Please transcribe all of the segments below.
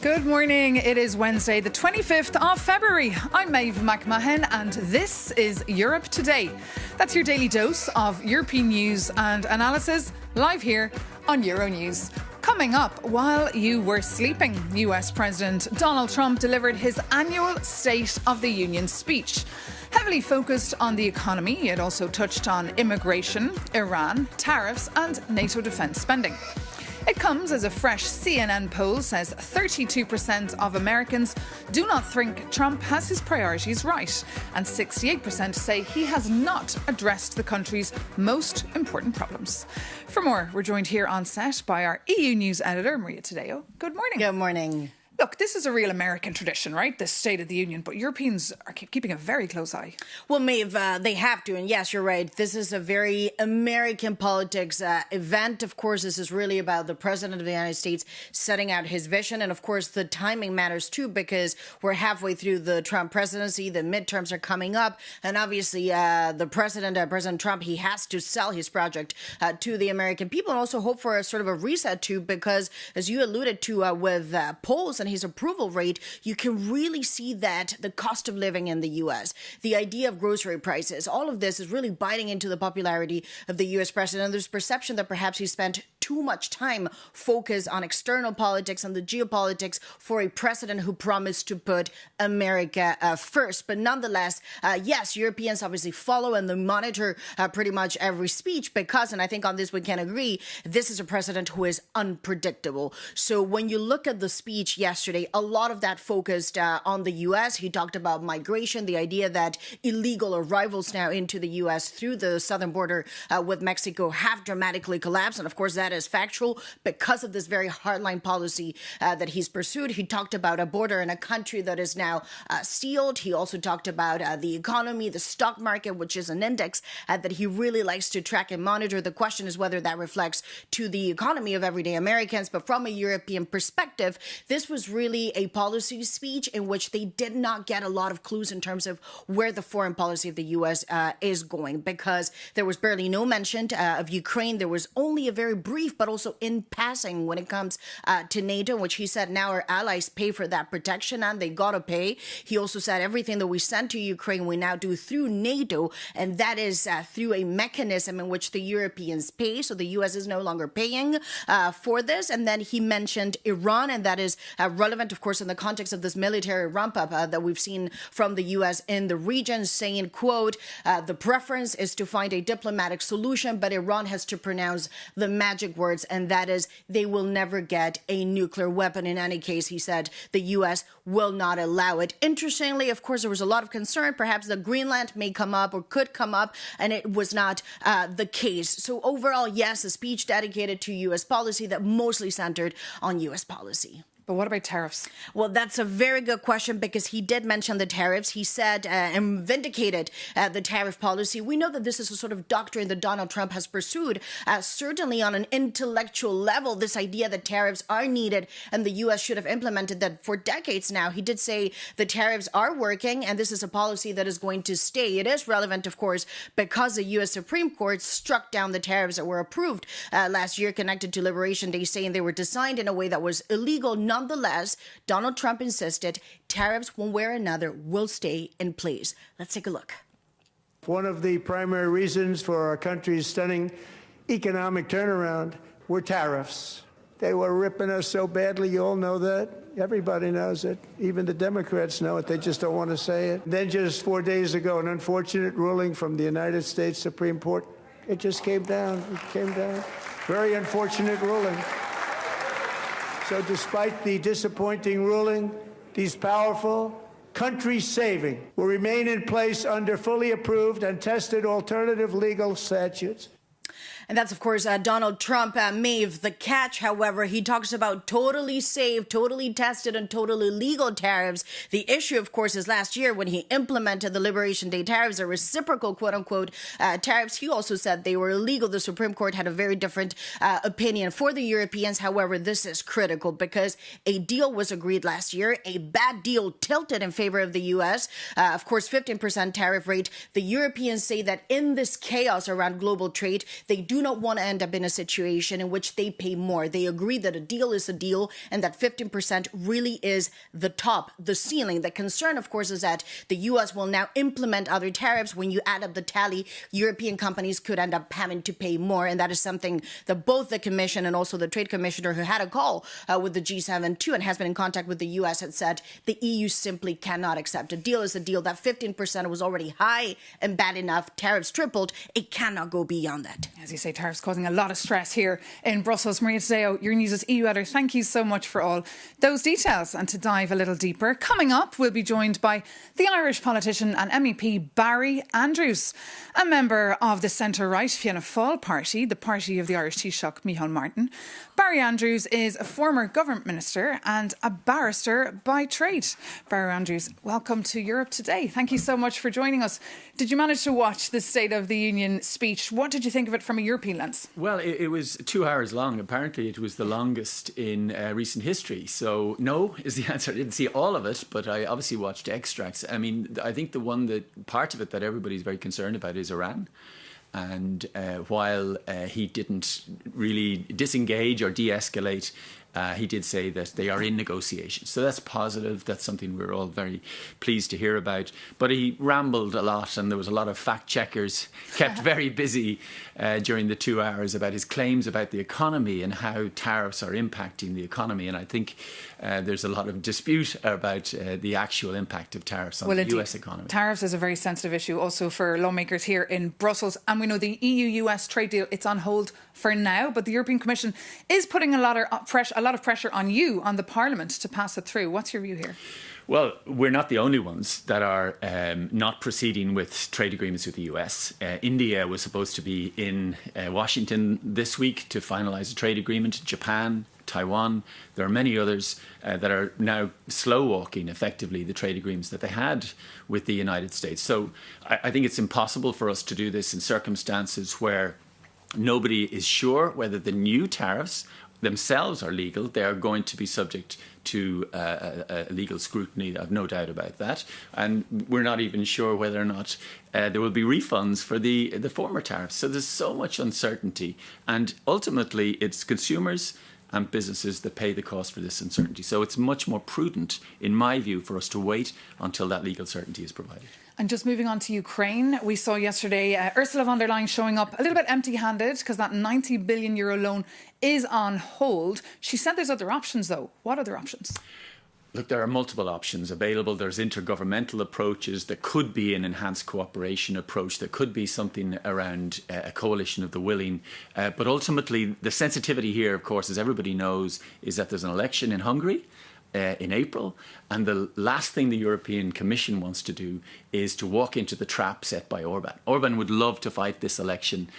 Good morning. It is Wednesday, the 25th of February. I'm Maeve McMahon and this is Europe Today. That's your daily dose of European news and analysis live here on Euronews. Coming up, while you were sleeping, US President Donald Trump delivered his annual State of the Union speech. Heavily focused on the economy, it also touched on immigration, Iran, tariffs and NATO defence spending. It comes as a fresh CNN poll says 32% of Americans do not think Trump has his priorities right, and 68% say he has not addressed the country's most important problems. For more, we're joined here on set by our EU News editor, Maria Tadeo. Good morning. Good morning. Look, this is a real American tradition, right? The State of the Union, but Europeans are keeping a very close eye. Well, Maeve, they have to. And yes, you're right. This is a very American politics event. Of course, this is really about the President of the United States setting out his vision. And of course, the timing matters too, because we're halfway through the Trump presidency. The midterms are coming up. And obviously, the President Trump, he has to sell his project to the American people and also hope for a sort of a reset too, because as you alluded to with polls and his approval rate, you can really see that the cost of living in the U.S., the idea of grocery prices, all of this is really biting into the popularity of the U.S. president. And there's perception that perhaps he spent too much time focused on external politics and the geopolitics for a president who promised to put America first. But nonetheless, yes, Europeans obviously follow and they monitor pretty much every speech because, and I think on this we can agree, this is a president who is unpredictable. So when you look at the speech yesterday, a lot of that focused on the U.S. He talked about migration, the idea that illegal arrivals now into the U.S. through the southern border with Mexico have dramatically collapsed. And of course, that is factual because of this very hardline policy that he's pursued. He talked about a border in a country that is now sealed. He also talked about the economy, the stock market, which is an index that he really likes to track and monitor. The question is whether that reflects to the economy of everyday Americans. But from a European perspective, this was really a policy speech in which they did not get a lot of clues in terms of where the foreign policy of the U.S. is going, because there was barely no mention of Ukraine. There was only a very brief but also in passing when it comes to NATO, which he said now our allies pay for that protection and they gotta pay. He also said everything that we send to Ukraine we now do through NATO, and that is through a mechanism in which the Europeans pay. So the U.S. is no longer paying for this. And then he mentioned Iran, and that is relevant, of course, in the context of this military ramp-up that we've seen from the U.S. in the region, saying, quote, the preference is to find a diplomatic solution, but Iran has to pronounce the magic words, and that is they will never get a nuclear weapon. In any case, he said the U.S. will not allow it. Interestingly, of course, there was a lot of concern. Perhaps the Greenland may come up or could come up, and it was not the case. So overall, yes, a speech dedicated to U.S. policy that mostly centered on U.S. policy. But what about tariffs? Well, that's a very good question because he did mention the tariffs. He said and vindicated the tariff policy. We know that this is a sort of doctrine that Donald Trump has pursued, certainly on an intellectual level, this idea that tariffs are needed and the U.S. should have implemented that for decades now. He did say the tariffs are working and this is a policy that is going to stay. It is relevant, of course, because the U.S. Supreme Court struck down the tariffs that were approved last year connected to Liberation Day, saying they were designed in a way that was illegal. Nonetheless, Donald Trump insisted tariffs, one way or another, will stay in place. Let's take a look. One of the primary reasons for our country's stunning economic turnaround were tariffs. They were ripping us so badly, you all know that. Everybody knows it. Even the Democrats know it. They just don't want to say it. Then just 4 days ago, an unfortunate ruling from the United States Supreme Court. It just came down. It came down. Very unfortunate ruling. So despite the disappointing ruling, these powerful, country-saving will remain in place under fully approved and tested alternative legal statutes. And that's, of course, Donald Trump. Maeve, the catch, however, he talks about totally safe, totally tested, and totally legal tariffs. The issue, of course, is last year when he implemented the Liberation Day tariffs, the reciprocal, quote-unquote, tariffs. He also said they were illegal. The Supreme Court had a very different opinion. For the Europeans, however, this is critical because a deal was agreed last year. A bad deal tilted in favor of the U.S. Of course, 15% tariff rate. The Europeans say that in this chaos around global trade, they do do not want to end up in a situation in which they pay more. They agree that a deal is a deal and that 15% really is the top, the ceiling. The concern, of course, is that the U.S. will now implement other tariffs. When you add up the tally, European companies could end up having to pay more. And that is something that both the Commission and also the Trade Commissioner, who had a call with the G7 too and has been in contact with the U.S., had said the EU simply cannot accept. A deal is a deal. That 15% was already high and bad enough. Tariffs tripled. It cannot go beyond that. As you say, tariffs causing a lot of stress here in Brussels. Maria Tadeo, your News' EU editor, thank you so much for all those details. And to dive a little deeper, coming up, we'll be joined by the Irish politician and MEP Barry Andrews, a member of the centre-right Fianna Fáil party, the party of the Irish Taoiseach Micheál Martin. Barry Andrews is a former government minister and a barrister by trade. Barry Andrews, welcome to Europe Today. Thank you so much for joining us. Did you manage to watch the State of the Union speech? What did you think of it from a European lens? Well, it was 2 hours long. Apparently, it was the longest in recent history. So, no is the answer. I didn't see all of it, but I obviously watched extracts. I mean, I think part of it that everybody's very concerned about is Iran. And while he didn't really disengage or de-escalate, he did say that they are in negotiations. So that's positive. That's something we're all very pleased to hear about. But he rambled a lot, and there was a lot of fact checkers kept very busy during the 2 hours about his claims about the economy and how tariffs are impacting the economy. And I think there's a lot of dispute about the actual impact of tariffs on the US economy. Tariffs is a very sensitive issue also for lawmakers here in Brussels. And we know the EU-US trade deal, it's on hold for now, but the European Commission is putting a lot of pressure on you, on the Parliament, to pass it through. What's your view here? Well, we're not the only ones that are not proceeding with trade agreements with the US. India was supposed to be in Washington this week to finalise a trade agreement. Japan, Taiwan, there are many others that are now slow-walking effectively the trade agreements that they had with the United States. So I think it's impossible for us to do this in circumstances where nobody is sure whether the new tariffs themselves are legal. They are going to be subject to legal scrutiny. I've no doubt about that. And we're not even sure whether or not there will be refunds for the former tariffs. So there's so much uncertainty. And ultimately, it's consumers and businesses that pay the cost for this uncertainty. So it's much more prudent, in my view, for us to wait until that legal certainty is provided. And just moving on to Ukraine, we saw yesterday Ursula von der Leyen showing up a little bit empty-handed because that €90 billion loan is on hold. She said there's other options, though. What other options? Look, there are multiple options available. There's intergovernmental approaches. There could be an enhanced cooperation approach. There could be something around a coalition of the willing. But ultimately, the sensitivity here, of course, as everybody knows, is that there's an election in Hungary in April. And the last thing the European Commission wants to do is to walk into the trap set by Orban. Orban would love to fight this election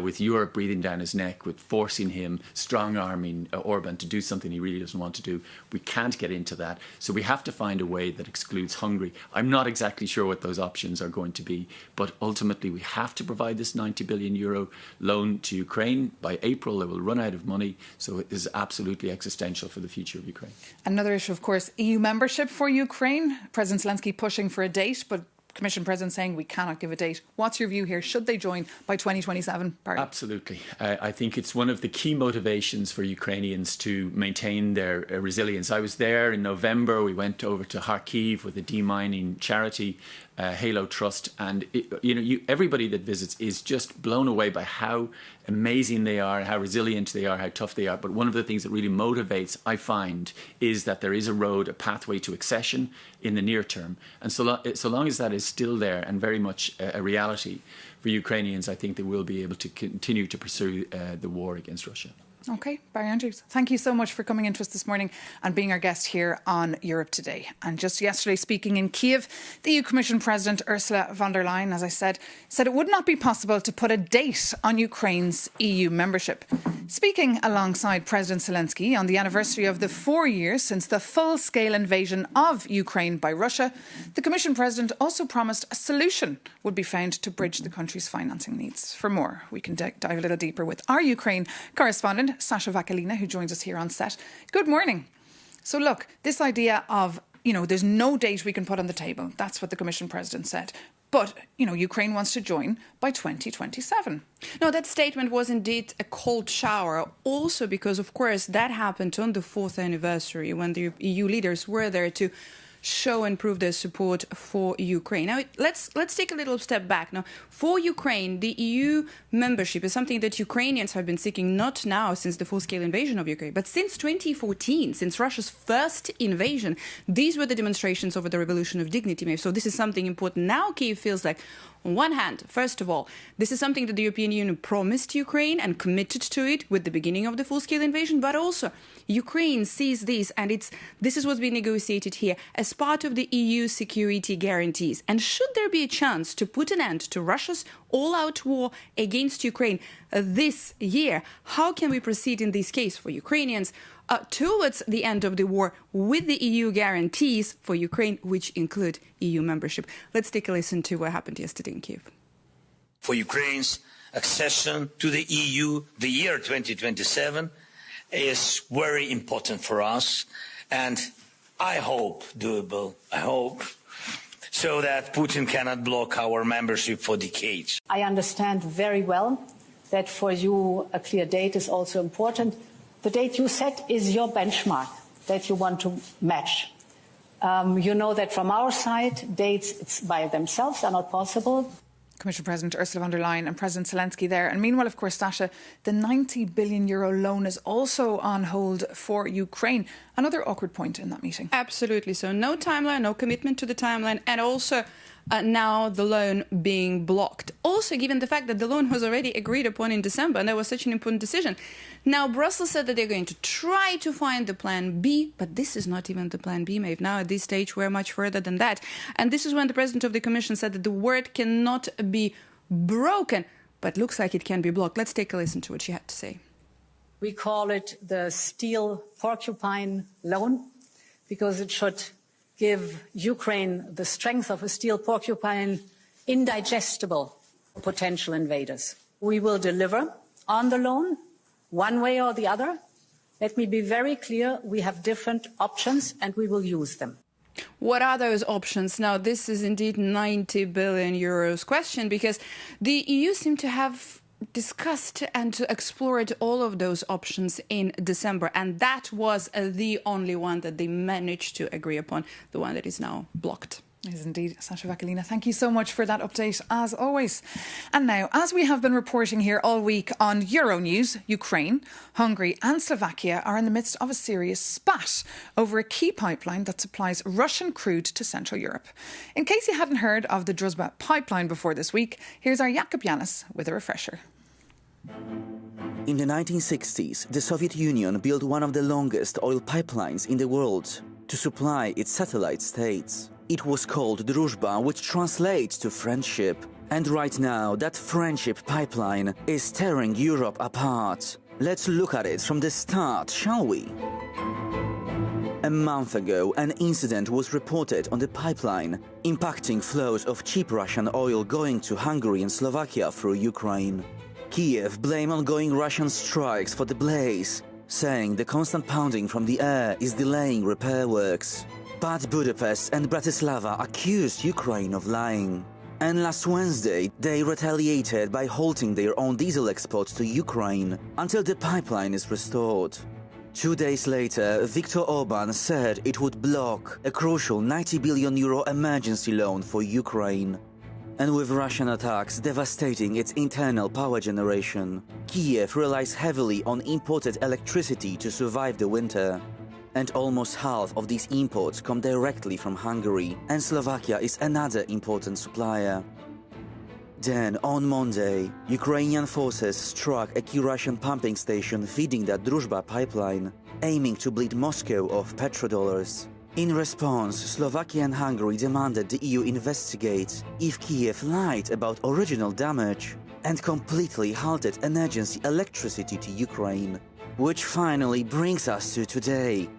with Europe breathing down his neck, with forcing him, strong-arming Orban to do something he really doesn't want to do. We can't get into that. So we have to find a way that excludes Hungary. I'm not exactly sure what those options are going to be, but ultimately we have to provide this €90 billion loan to Ukraine. By April, they will run out of money. So it is absolutely existential for the future of Ukraine. Another issue, of course, EU membership for Ukraine. President Zelensky pushing for a date, but Commission President saying we cannot give a date. What's your view here? Should they join by 2027? Barry? Absolutely. I think it's one of the key motivations for Ukrainians to maintain their resilience. I was there in November. We went over to Kharkiv with a demining charity, Halo Trust, and everybody that visits is just blown away by how amazing they are, how resilient they are, how tough they are. But one of the things that really motivates, I find, is that there is a road, a pathway to accession in the near term. And so long as that is still there and very much a reality for Ukrainians, I think they will be able to continue to pursue the war against Russia. OK, Barry Andrews, thank you so much for coming into us this morning and being our guest here on Europe Today. And just yesterday, speaking in Kiev, the EU Commission President Ursula von der Leyen, as I said it would not be possible to put a date on Ukraine's EU membership. Speaking alongside President Zelensky on the anniversary of the 4 years since the full-scale invasion of Ukraine by Russia, the Commission President also promised a solution would be found to bridge the country's financing needs. For more, we can dive a little deeper with our Ukraine correspondent, Sasha Vakalina, who joins us here on set. Good morning. So look, this idea of, there's no date we can put on the table. That's what the Commission President said. But, Ukraine wants to join by 2027. No, that statement was indeed a cold shower, also because, of course, that happened on the 4th anniversary when the EU leaders were there to show and prove their support for Ukraine. Now, let's take a little step back. Now, for Ukraine, the EU membership is something that Ukrainians have been seeking not now since the full-scale invasion of Ukraine, but since 2014, since Russia's first invasion. These were the demonstrations over the revolution of dignity, Maeve. So this is something important. Now Kyiv feels like, on one hand, first of all, this is something that the European Union promised Ukraine and committed to it with the beginning of the full-scale invasion, but also Ukraine sees this, and this is what's been negotiated here, as part of the EU security guarantees. And should there be a chance to put an end to Russia's all-out war against Ukraine this year, how can we proceed in this case for Ukrainians towards the end of the war with the EU guarantees for Ukraine, which include EU membership? Let's take a listen to what happened yesterday in Kyiv. For Ukraine's accession to the EU, the year 2027 is very important for us, and I hope doable. I hope so that Putin cannot block our membership for decades. I understand very well that for you a clear date is also important. The date you set is your benchmark that you want to match. You know that from our side, dates by themselves are not possible. Commission President Ursula von der Leyen and President Zelensky there. And meanwhile, of course, Sasha, the €90 billion loan is also on hold for Ukraine. Another awkward point in that meeting. Absolutely. So no timeline, no commitment to the timeline, and also now the loan being blocked. Also, given the fact that the loan was already agreed upon in December, and that was such an important decision. Now, Brussels said that they're going to try to find the plan B, but this is not even the plan B, Maeve. Now, at this stage, we're much further than that. And this is when the President of the Commission said that the word cannot be broken, but looks like it can be blocked. Let's take a listen to what she had to say. We call it the steel porcupine loan because it should give Ukraine the strength of a steel porcupine, indigestible potential invaders. We will deliver on the loan, one way or the other. Let me be very clear, we have different options and we will use them. What are those options? Now, this is indeed €90 billion question, because the EU seemed to have discussed and explored all of those options in December, and that was the only one that they managed to agree upon, the one that is now blocked. It is indeed. Sasha Vakalina, thank you so much for that update, as always. And now, as we have been reporting here all week on Euronews, Ukraine, Hungary and Slovakia are in the midst of a serious spat over a key pipeline that supplies Russian crude to Central Europe. In case you hadn't heard of the Druzhba pipeline before this week, here's our Jakub Janis with a refresher. In the 1960s, the Soviet Union built one of the longest oil pipelines in the world to supply its satellite states. It was called Druzhba, which translates to friendship. And right now, that friendship pipeline is tearing Europe apart. Let's look at it from the start, shall we? A month ago, an incident was reported on the pipeline, impacting flows of cheap Russian oil going to Hungary and Slovakia through Ukraine. Kyiv blamed ongoing Russian strikes for the blaze, saying the constant pounding from the air is delaying repair works. But Budapest and Bratislava accused Ukraine of lying. And last Wednesday, they retaliated by halting their own diesel exports to Ukraine until the pipeline is restored. 2 days later, Viktor Orban said it would block a crucial €90 billion emergency loan for Ukraine. And with Russian attacks devastating its internal power generation, Kyiv relies heavily on imported electricity to survive the winter. And almost half of these imports come directly from Hungary, and Slovakia is another important supplier. Then, on Monday, Ukrainian forces struck a key Russian pumping station feeding that Druzhba pipeline, aiming to bleed Moscow of petrodollars. In response, Slovakia and Hungary demanded the EU investigate if Kyiv lied about original damage and completely halted emergency electricity to Ukraine. Which finally brings us to today.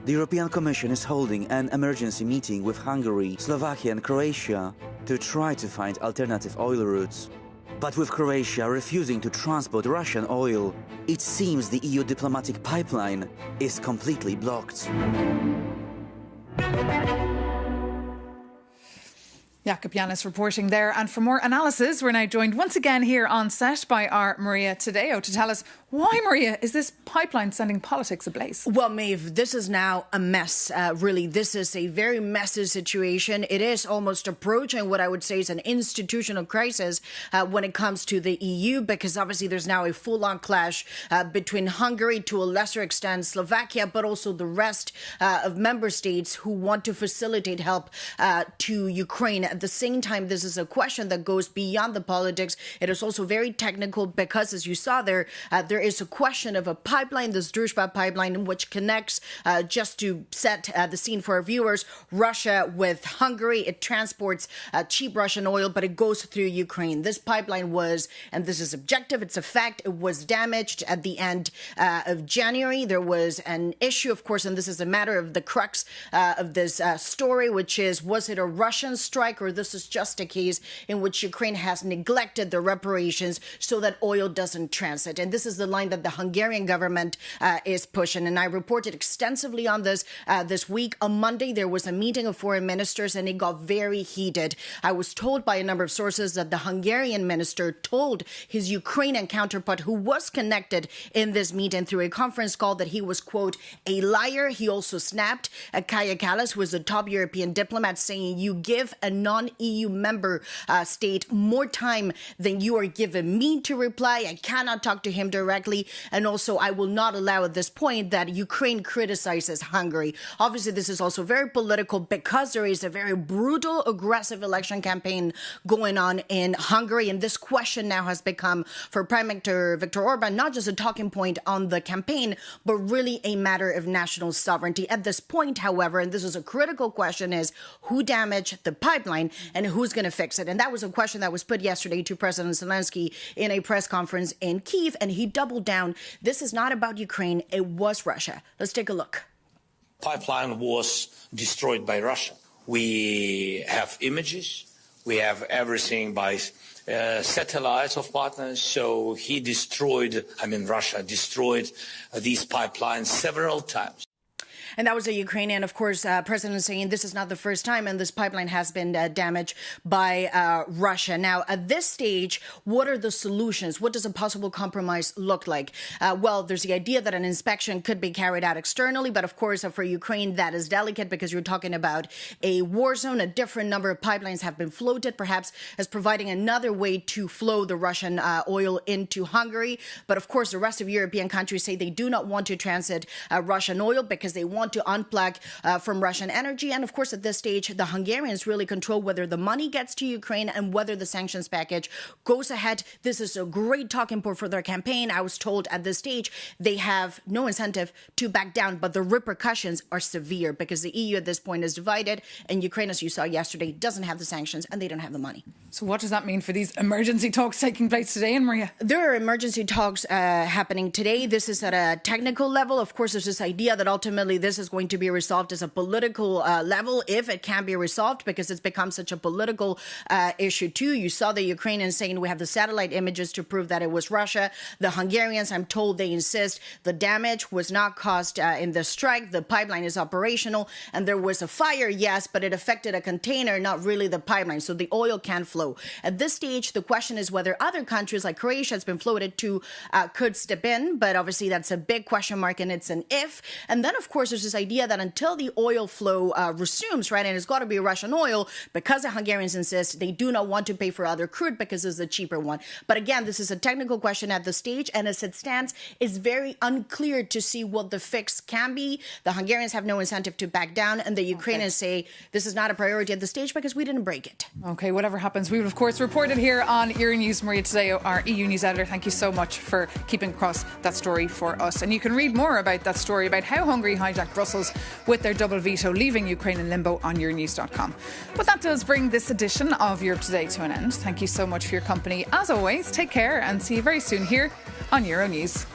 The European Commission is holding an emergency meeting with Hungary, Slovakia and Croatia to try to find alternative oil routes. But with Croatia refusing to transport Russian oil, it seems the EU diplomatic pipeline is completely blocked. Jakob Yanis reporting there. And for more analysis, we're now joined once again here on set by our Maria Tadeo to tell us why, Maria, is this pipeline sending politics ablaze? Well, Maeve, this is now a mess. Really, this is a very messy situation. It is almost approaching what I would say is an institutional crisis when it comes to the EU, because obviously there's now a full-on clash between Hungary, to a lesser extent Slovakia, but also the rest of member states who want to facilitate help to Ukraine. At the same time, this is a question that goes beyond the politics. It is also very technical because, as you saw there is a question of a pipeline, this Druzhba pipeline, which connects, just to set the scene for our viewers, Russia with Hungary. It transports cheap Russian oil, but it goes through Ukraine. This pipeline was, and this is objective, it's a fact, it was damaged at the end of January. There was an issue, of course, and this is a matter of the crux of this story, which is, was it a Russian strike, or this is just a case in which Ukraine has neglected the reparations so that oil doesn't transit? And this is the line that the Hungarian government is pushing. And I reported extensively on this this week. On Monday, there was a meeting of foreign ministers and it got very heated. I was told by a number of sources that the Hungarian minister told his Ukrainian counterpart, who was connected in this meeting through a conference call, that he was, quote, a liar. He also snapped at Kaja Kallas, who is a top European diplomat, saying, you give a non-EU member state more time than you are giving me to reply. I cannot talk to him directly. And also, I will not allow at this point that Ukraine criticizes Hungary. Obviously, this is also very political because there is a very brutal, aggressive election campaign going on in Hungary. And this question now has become, for Prime Minister Viktor Orban, not just a talking point on the campaign, but really a matter of national sovereignty. At this point, however, and this is a critical question, is who damaged the pipeline and who's going to fix it? And that was a question that was put yesterday to President Zelensky in a press conference in Kyiv, and he doubled down. This is not about Ukraine. It was Russia. Let's take a look. Pipeline was destroyed by Russia. We have images. We have everything by satellites of partners. So Russia destroyed these pipelines several times. And that was a Ukrainian, of course, president saying this is not the first time, and this pipeline has been damaged by Russia. Now, at this stage, what are the solutions? What does a possible compromise look like? Well, there's the idea that an inspection could be carried out externally, but of course, for Ukraine, that is delicate because you're talking about a war zone. A different number of pipelines have been floated, perhaps as providing another way to flow the Russian oil into Hungary. But of course, the rest of European countries say they do not want to transit Russian oil because they want to unplug from Russian energy. And of course, at this stage, the Hungarians really control whether the money gets to Ukraine and whether the sanctions package goes ahead. This is a great talking point for their campaign. I was told at this stage they have no incentive to back down, but the repercussions are severe because the EU at this point is divided, and Ukraine, as you saw yesterday, doesn't have the sanctions and they don't have the money. So what does that mean for these emergency talks taking place today, Anne Maria? There are emergency talks happening today. This is at a technical level. Of course, there's this idea that ultimately this is going to be resolved as a political level, if it can be resolved, because it's become such a political issue too. You saw the Ukrainians saying we have the satellite images to prove that it was Russia. The Hungarians, I'm told, they insist the damage was not caused in the strike. The pipeline is operational, and there was a fire, yes, but it affected a container, not really the pipeline, so the oil can flow. At this stage, the question is whether other countries like Croatia has been floated to could step in, but obviously that's a big question mark, and it's an if. And then, of course, there's this idea that until the oil flow resumes, right, and it's got to be Russian oil, because the Hungarians insist they do not want to pay for other crude because it's a cheaper one. But again, this is a technical question at the stage, and as it stands, it's very unclear to see what the fix can be. The Hungarians have no incentive to back down, and the Ukrainians say this is not a priority at the stage because we didn't break it. Okay, whatever happens, we will, of course, report it here on Euronews. Maria Tadeo, our EU News editor, thank you so much for keeping across that story for us. And you can read more about that story, about how Hungary hijacked Brussels with their double veto, leaving Ukraine in limbo, on euronews.com. But that does bring this edition of Europe Today to an end. Thank you so much for your company. As always, take care and see you very soon here on Euronews.